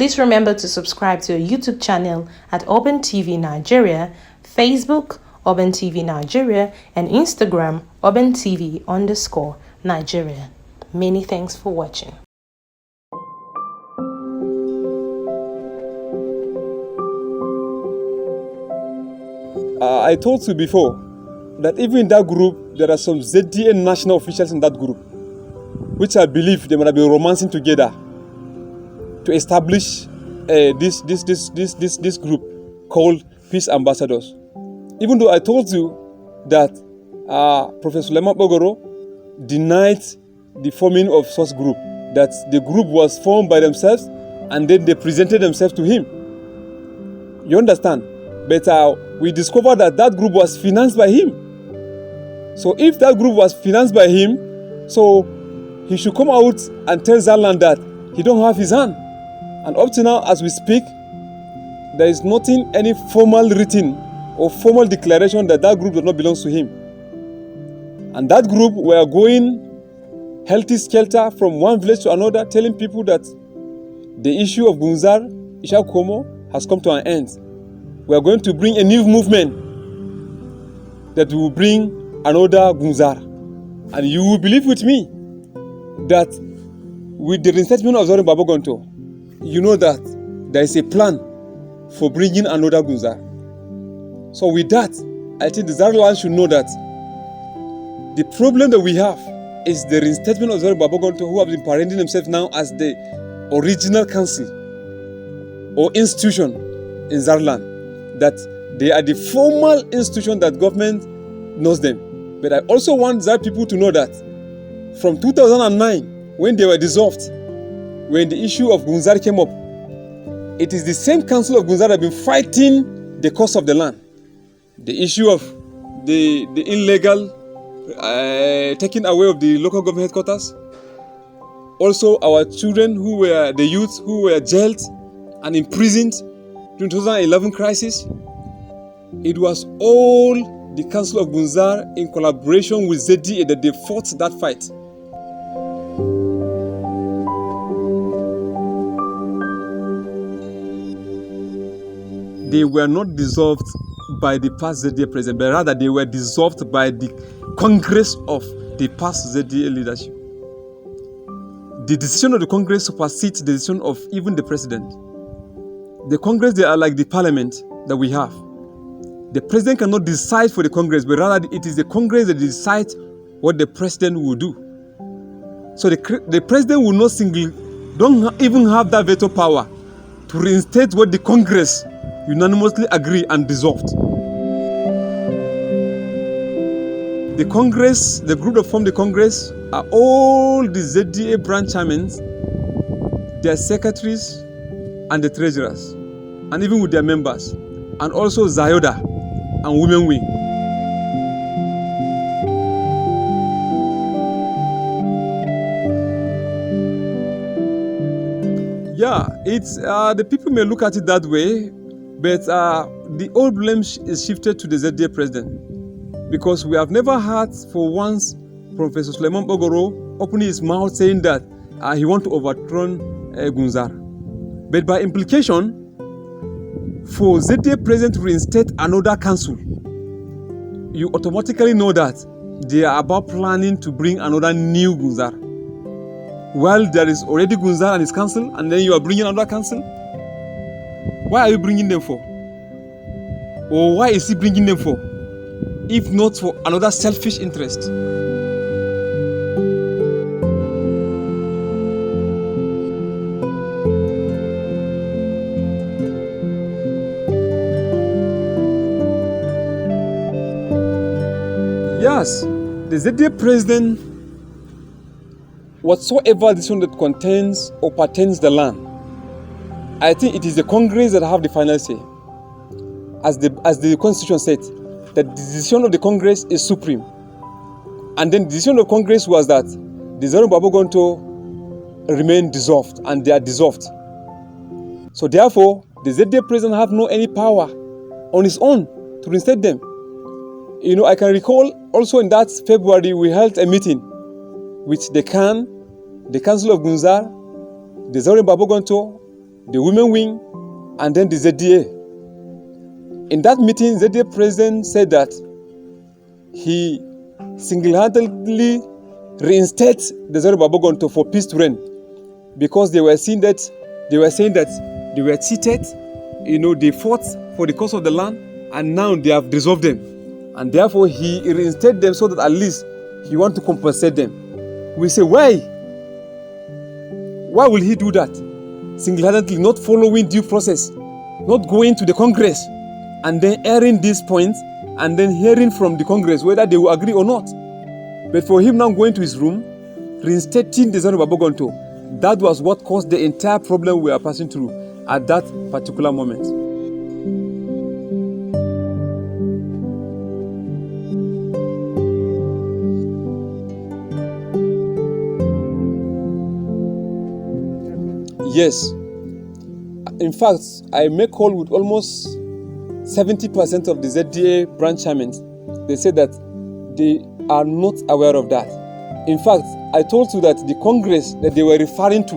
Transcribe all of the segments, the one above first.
Please remember to subscribe to our YouTube channel at Open TV Nigeria, Facebook, Open TV Nigeria, and Instagram, Open TV_Nigeria. Many thanks for watching. I told you before that even in that group, there are some ZDA national officials in that group, which I believe they might have been romancing together to establish this group called Peace Ambassadors. Even though I told you that Professor Suleiman Bogoro denied the forming of such group, that the group was formed by themselves and then they presented themselves to him. You understand? But we discovered that that group was financed by him. So if that group was financed by him, so he should come out and tell Zarland that he don't have his hand. And up to now, as we speak, there is nothing, any formal written or formal declaration that that group does not belong to him. And that group were going healthy skelter from one village to another, telling people that the issue of Gunzar Ishaq Komo has come to an end. We are going to bring a new movement that will bring another Gunzar. And you will believe with me that with the reinstatement of Zorin Babogonto, you know that there is a plan for bringing another Gunzar. So with that, I think the Zarland should know that the problem that we have is the reinstatement of Zorin Babogonto, who have been parading themselves now as the original council or institution in Zarland, that they are the formal institution that government knows them. But I also want Zar people to know that from 2009, when they were dissolved, when the issue of Gunzar came up, it is the same council of Gunzar that have been fighting the cost of the land. The issue of the illegal taking away of the local government headquarters. Also, our children who were the youth who were jailed and imprisoned during the 2011 crisis. It was all the Council of Gunzar in collaboration with ZDA that they fought that fight. They were not dissolved by the past ZDA president, but rather they were dissolved by the Congress of the past ZDA leadership. The decision of the Congress supersedes the decision of even the president. The Congress, they are like the parliament that we have. The president cannot decide for the Congress, but rather it is the Congress that decides what the president will do. So the president will not don't even have that veto power to reinstate what the Congress unanimously agree and dissolved. The Congress, the group that formed the Congress, are all the ZDA branch chairmen, their secretaries, and the treasurers, and even with their members, and also Zayoda and Women Wing. Yeah, it's the people may look at it that way, but the old blame is shifted to the ZDA president, because we have never heard for once Professor Suleiman Bogoro opening his mouth saying that he wants to overturn Gunzar. But by implication, for ZDA president to reinstate another council, you automatically know that they are about planning to bring another new Gunzar. Well, there is already Gunzar and his council, and then you are bringing another council. Why are you bringing them for? Or why is he bringing them for? If not for another selfish interest. Yes, the ZDA president, whatsoever decision that contains or pertains the land, I think it is the Congress that have the final say. As the Constitution said, that the decision of the Congress is supreme. And then the decision of Congress was that the Zorin Babogonto remain dissolved, and they are dissolved. So therefore, the ZDA president have no any power on his own to reinstate them. You know, I can recall also in that February we held a meeting with the Council of Gunzar, the Zorin Babogonto, the women wing, and then the ZDA. In that meeting, ZDA president said that he single-handedly reinstates the Zero Babogonto for peace to reign, because they were saying that they were cheated. They fought for the cause of the land, and now they have dissolved them, and therefore he reinstated them so that at least he want to compensate them. We say, why will he do that? Single-handedly, not following due process, not going to the Congress and then airing these points and then hearing from the Congress whether they will agree or not. But for him now going to his room, reinstating the Zanu Babogonto, that was what caused the entire problem we are passing through at that particular moment. Yes. In fact, I make call with almost 70% of the ZDA branch chairmen. They said that they are not aware of that. In fact, I told you that the Congress that they were referring to,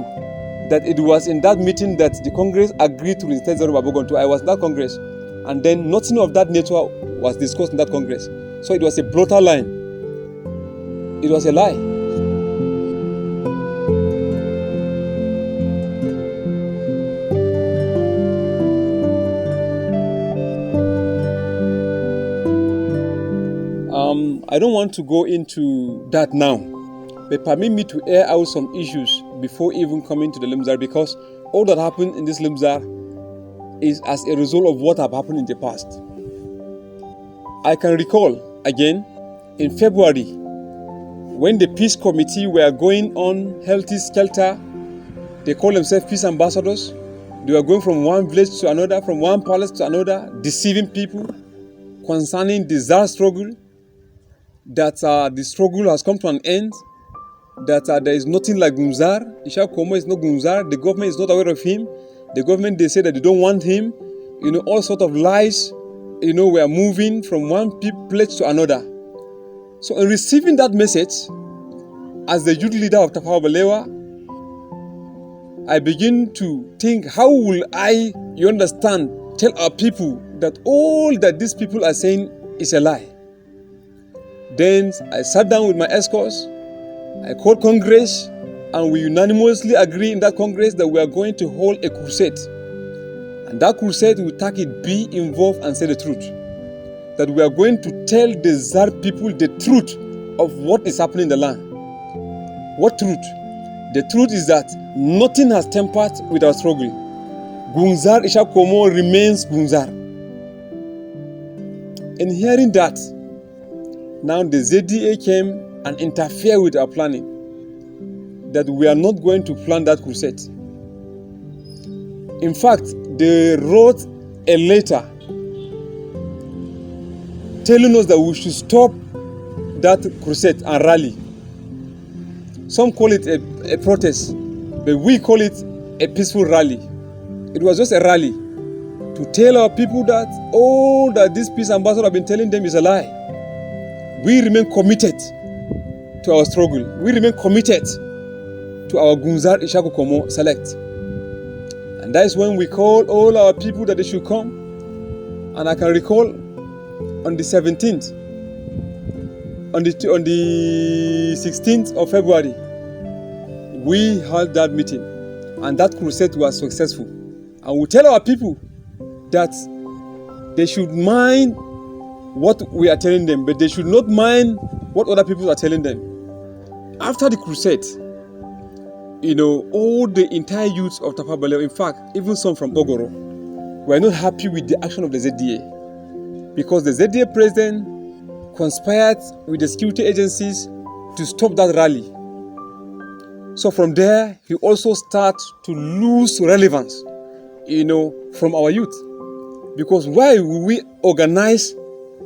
that it was in that meeting that the Congress agreed to reinstate Zanu Babogonto. I was in that Congress, and then nothing of that nature was discussed in that Congress. So it was a brutal lie. It was a lie. I don't want to go into that now, but permit me to air out some issues before even coming to the Limzar, because all that happened in this Limzar is as a result of what have happened in the past. I can recall again in February when the peace committee were going on healthy skelter. They call themselves peace ambassadors. They were going from one village to another, from one palace to another, deceiving people concerning the Zar struggle, that the struggle has come to an end, that there is nothing like Gunzar. Ishaq Komo is not Gunzar. The government is not aware of him. The government, they say that they don't want him. All sort of lies, were moving from one place to another. So in receiving that message, as the youth leader of Tafawa Balewa, I begin to think, how will I, tell our people that all that these people are saying is a lie? Then I sat down with my escorts, I called Congress, and we unanimously agreed in that Congress that we are going to hold a crusade. And that crusade will be involved and say the truth. That we are going to tell the Zar people the truth of what is happening in the land. What truth? The truth is that nothing has tempered with our struggle. Gunzar Ishaq Komo remains Gunzar. In hearing that, now the ZDA came and interfered with our planning, that we are not going to plan that crusade. In fact, they wrote a letter telling us that we should stop that crusade and rally. Some call it a protest, but we call it a peaceful rally. It was just a rally to tell our people that all that this peace ambassador have been telling them is a lie. We remain committed to our struggle. We remain committed to our Gunzar Ishaq Komo select. And that is when we call all our people that they should come. And I can recall on the 17th, on the 16th of February, we held that meeting. And that crusade was successful. And we tell our people that they should mind what we are telling them, but they should not mind what other people are telling them. After the crusade, all the entire youths of Tafawa Balewa, in fact, even some from Ogoro, were not happy with the action of the ZDA, because the ZDA president conspired with the security agencies to stop that rally. So from there, he also started to lose relevance, from our youth. Because why will we organize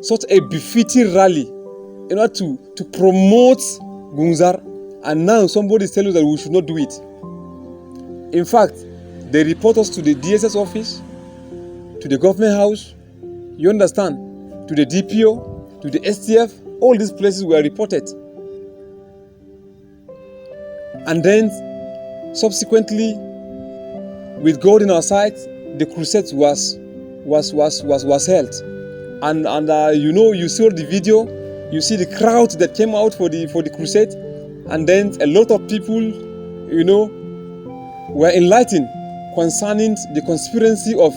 such a befitting rally in order to promote Gunzar, and now somebody is telling us that we should not do it? In fact, they report us to the DSS office, to the government house, to the DPO, to the STF. All these places were reported. And then subsequently, with God in our sight, the crusade was held. And you saw the video, you see the crowd that came out for the crusade, and then a lot of people, were enlightened concerning the conspiracy of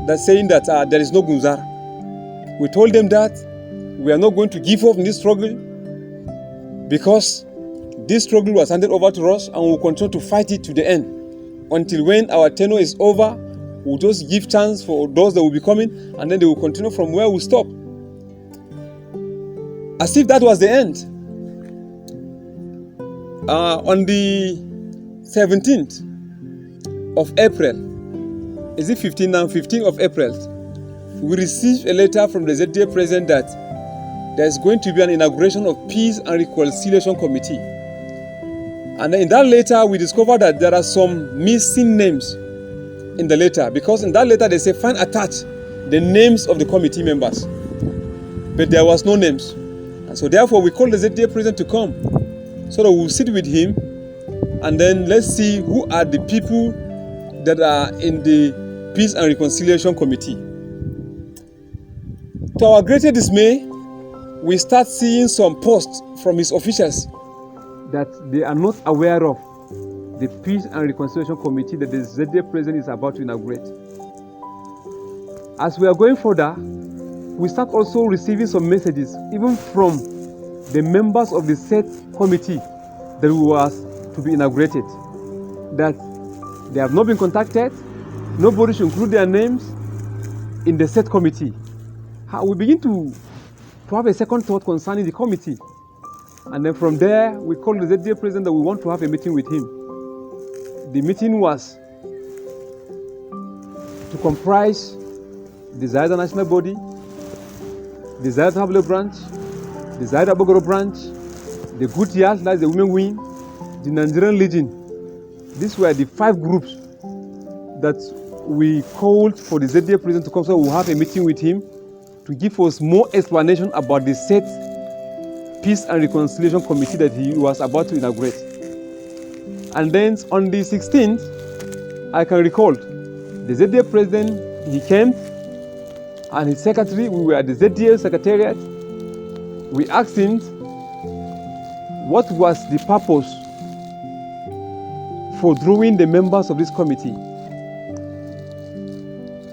that saying that there is no Gunzar. We told them that we are not going to give up in this struggle, because this struggle was handed over to us, and we will continue to fight it to the end. Until when our tenure is over, we'll just give chance for those that will be coming, and then they will continue from where we stop. As if that was the end. On the 17th of April, is it 15 now? 15th of April, we received a letter from the ZDA president that there is going to be an inauguration of Peace and Reconciliation Committee. And in that letter, we discovered that there are some missing names in the letter, because in that letter they say find attached the names of the committee members, but there was no names. And so therefore we called the ZDA president to come, so that we'll sit with him, and then let's see who are the people that are in the Peace and Reconciliation Committee. To our greater dismay, we start seeing some posts from his officials that they are not aware of the Peace and Reconciliation Committee that the ZDA president is about to inaugurate. As we are going further, we start also receiving some messages, even from the members of the said committee that was to be inaugurated, that they have not been contacted, nobody should include their names in the said committee. We begin to have a second thought concerning the committee. And then from there, we called the ZDA president that we want to have a meeting with him. The meeting was to comprise the Zaida National Body, the Zaida Tablet Branch, the Zaida Bogoro Branch, the Gutias, that's the Women Wing, the Nigerian Legion. These were the 5 groups that we called for the ZDA president to come, so we'll have a meeting with him to give us more explanation about the set Peace and Reconciliation Committee that he was about to inaugurate. And then on the 16th, I can recall, the ZDA president, he came, and his secretary, we were at the ZDA secretariat. We asked him what was the purpose for drawing the members of this committee.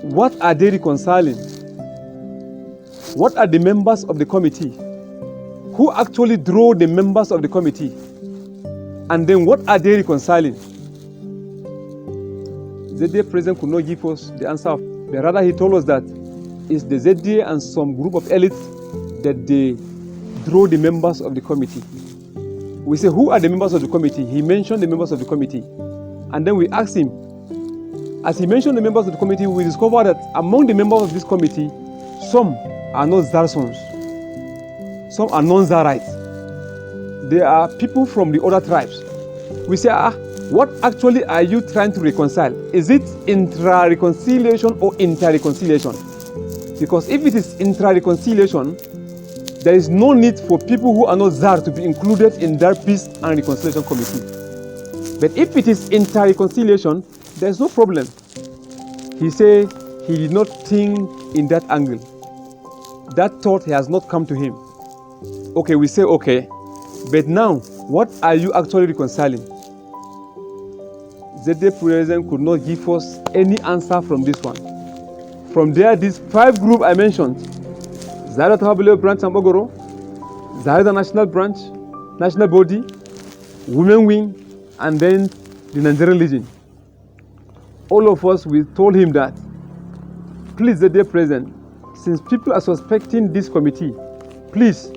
What are they reconciling? What are the members of the committee? Who actually drew the members of the committee? And then what are they reconciling? The ZDA president could not give us the answer, but rather he told us that it's the ZDA and some group of elites that they drew the members of the committee. We say, who are the members of the committee? He mentioned the members of the committee. And then we asked him, as he mentioned the members of the committee, we discovered that among the members of this committee, some are not Zarsons. Some are non-Zarites. They are people from the other tribes. We say, what actually are you trying to reconcile? Is it intra-reconciliation or inter-reconciliation? Because if it is intra-reconciliation, there is no need for people who are not Zar to be included in their Peace and Reconciliation Committee. But if it is inter-reconciliation, there is no problem. He said he did not think in that angle. That thought has not come to him. Okay, we say okay, but now, what are you actually reconciling? ZDA president could not give us any answer from this one. From there, these 5 groups I mentioned, Zaida Tablet Branch and Bogoro, Zaida National Branch, National Body, Women Wing, and then the Nigerian Legion. All of us, we told him that, please, ZDA president, since people are suspecting this committee, please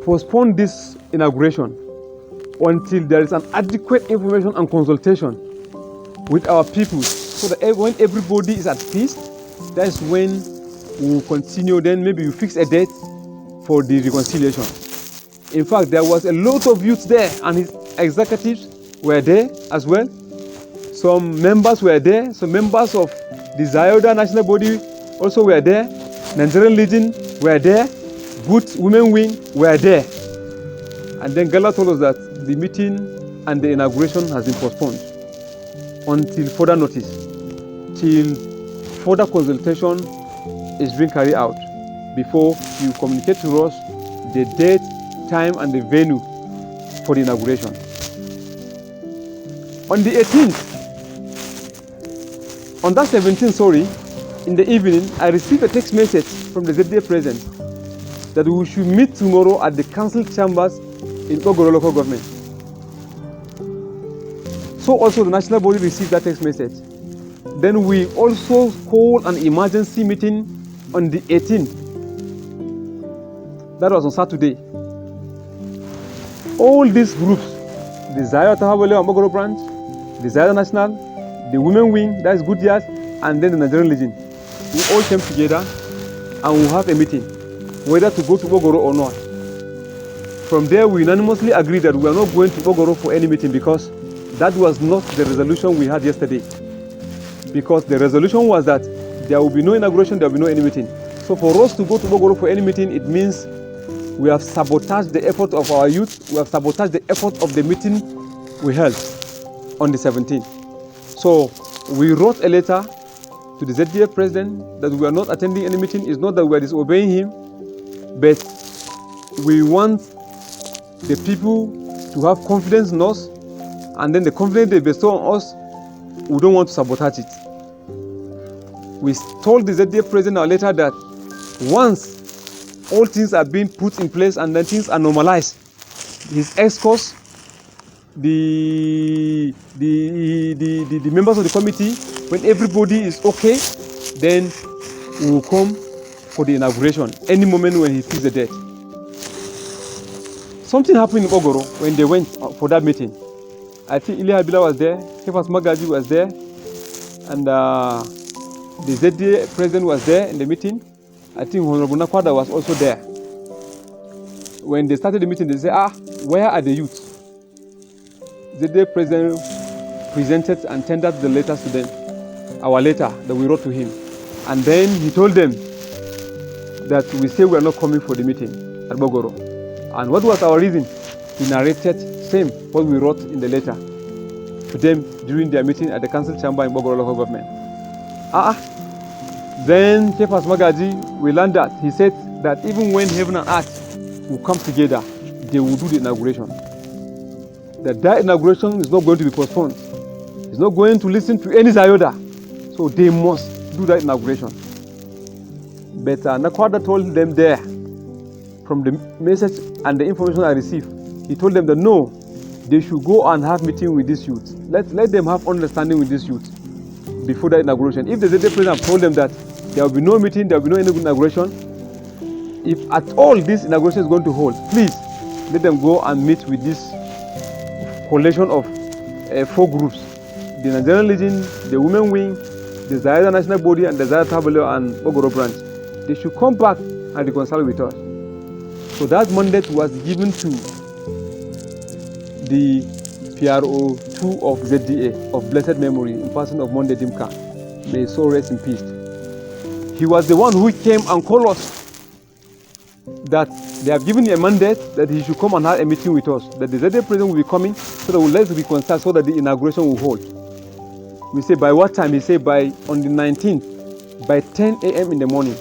postpone this inauguration until there is an adequate information and consultation with our people, so that when everybody is at peace, that's when we will continue. Then maybe we fix a date for the reconciliation. In fact, there was a lot of youth there, and his executives were there as well. Some members were there. Some members of the Zaida National Body also were there. Nigerian Legion were there. Good Women Wing were there. And then Gala told us that the meeting and the inauguration has been postponed. until further notice, till further consultation is being carried out before you communicate to us the date, time, and the venue for the inauguration. On the 18th, on that 17th, in the evening, I received a text message from the ZDA president that we should meet tomorrow at the council chambers in Ogoro local government. So also the national body received that text message. Then we also called an emergency meeting on the 18th. That was on Saturday. All these groups, the Zaire Tahabole and Ogoro branch, the Zaire National, the Women Wing, that is Good Years, and then the Nigerian Legion, we all came together and we have a meeting, whether to go to Ogoro or not. From there, we unanimously agreed that we are not going to Ogoro for any meeting because that was not the resolution we had yesterday. Because the resolution was that there will be no inauguration, there will be no any meeting. So for us to go to Ogoro for any meeting, it means we have sabotaged the effort of our youth, we have sabotaged the effort of the meeting we held on the 17th. So we wrote a letter to the ZDA president that we are not attending any meeting. It's not that we are disobeying him, but we want the people to have confidence in us, and then the confidence they bestow on us, we don't want to sabotage it. We told the ZDA president in our letter that once all things are being put in place and then things are normalized, his escorts, the members of the committee, when everybody is okay, then we will come for the inauguration any moment when he feels the date. Something happened in Ogoro when they went for that meeting. I think Ilya Abila was there, Kefas Magaji was there, and the ZDA president was there in the meeting. I think Honorable Nakwada was also there. When they started the meeting, they said, where are the youth? ZDA president presented and tendered the letters to them, our letter that we wrote to him. And then he told them that we say we are not coming for the meeting at Bogoro. And what was our reason? He narrated same what we wrote in the letter to them during their meeting at the council chamber in Bogoro local government. Then Kefas Magaji, we learned that he said that even when heaven and earth will come together, they will do the inauguration. That inauguration is not going to be postponed. He's not going to listen to any Zayoda. So they must do that inauguration. But Nakwada told them there, from the message and the information I received, he told them that no, they should go and have meeting with this youth. Let them have understanding with this youth before the inauguration. If the ZDA president told them that there will be no meeting, there will be no inauguration, if at all this inauguration is going to hold, please let them go and meet with this coalition of 4 groups: the Nigerian Legion, the Women Wing, the Zaire National Body, and the Zaire Tabolo and Ogoro branch. They should come back and reconcile with us. So that mandate was given to the PRO2 of ZDA of blessed memory in person of Monday Dimka. May his soul rest in peace. He was the one who came and called us that they have given a mandate that he should come and have a meeting with us, that the ZDA president will be coming so that let's reconcile so that the inauguration will hold. We say by what time? He said by on the 19th, by 10 a.m. in the morning.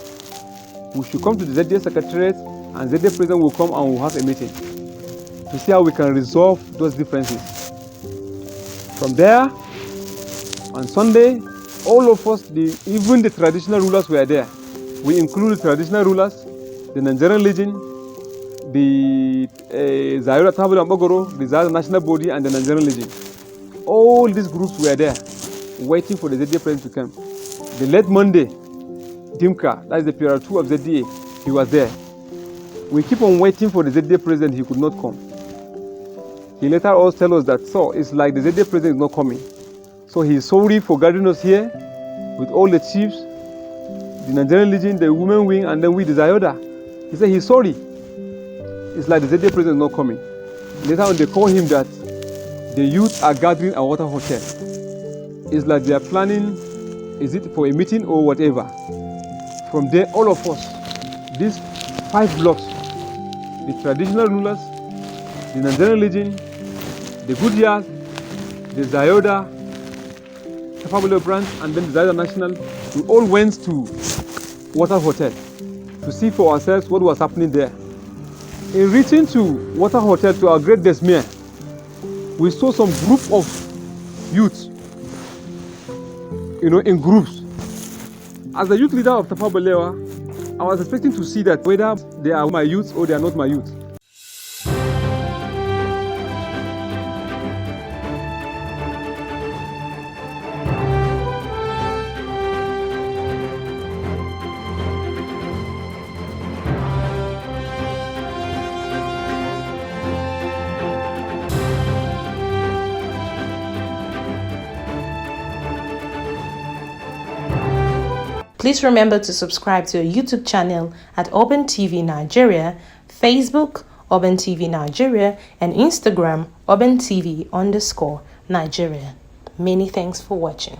We should come to the ZDA secretariat and ZDA president will come and we'll have a meeting to see how we can resolve those differences. From there, on Sunday, all of us, even the traditional rulers were there. We included traditional rulers, the Nigerian Legion, the Zaire Tabula and Bogoro, the Zaire National Body, and the Nigerian Legion. All these groups were there, waiting for the ZDA president to come. The late Monday, Dimka, that is the PR2 of ZDA, he was there. We keep on waiting for the ZDA president, he could not come. He later also tell us that, so it's like the ZDA president is not coming. So he is sorry for gathering us here with all the chiefs, the Nigerian Legion, the Women Wing, and then we, the Zayoda. He said he's sorry. It's like the ZDA president is not coming. Later on, they call him that the youth are gathering at Water Hotel. It's like they are planning, is it for a meeting or whatever. From there, all of us, these 5 blocks, the traditional rulers, the Nigerian Legion, the Good Years, the Zayoda, Tafawa Balewa branch and then the Zaria National, we all went to Water Hotel to see for ourselves what was happening there. In reaching to Water Hotel, to our great dismay, we saw some group of youth, in groups. As the youth leader of Tafawa Balewa, I was expecting to see that whether they are my youth or they are not my youth. Please remember to subscribe to our YouTube channel at Open TV Nigeria, Facebook, Open TV Nigeria, and Instagram, OpenTV_Nigeria. Many thanks for watching.